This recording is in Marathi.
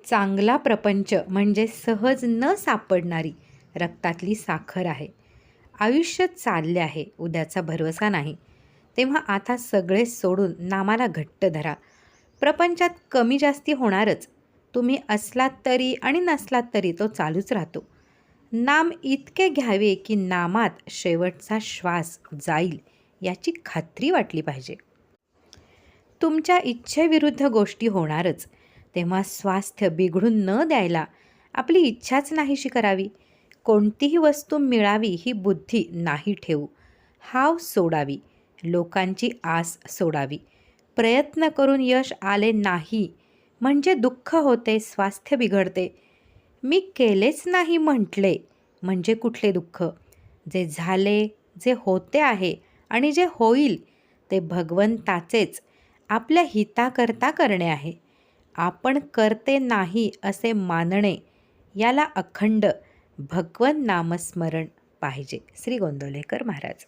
चांगला प्रपंच म्हणजे सहज न सापडणारी रक्तातली साखर आहे. आयुष्य चालले आहे, उद्याचा भरवसा नाही. तेव्हा आता सगळे सोडून नामाला घट्ट धरा. प्रपंचात कमी जास्ती होणारच. तुम्ही असलात तरी आणि नसलात तरी तो चालूच राहतो. नाम इतके घ्यावे की नामात शेवटचा श्वास जाईल याची खात्री वाटली पाहिजे. तुमच्या इच्छेविरुद्ध गोष्टी होणारच. तेव्हा स्वास्थ्य बिघडून न द्यायला आपली इच्छाच नाहीशी करावी. कोणतीही वस्तू मिळावी ही बुद्धी नाही ठेवू. हाव सोडावी. लोकांची आस सोडावी. प्रयत्न करून यश आले नाही म्हणजे दुःख होते, स्वास्थ्य बिघडते. मी केलेच नाही म्हटले म्हणजे कुठले दुःख? जे झाले, जे होते आहे आणि जे होईल ते भगवंताचेच आपल्या हिताकरता करणे आहे. आपण करते नाही असे मानणे, याला अखंड भगवत नामस्मरण पाहिजे. श्री गोंदवलेकर महाराज.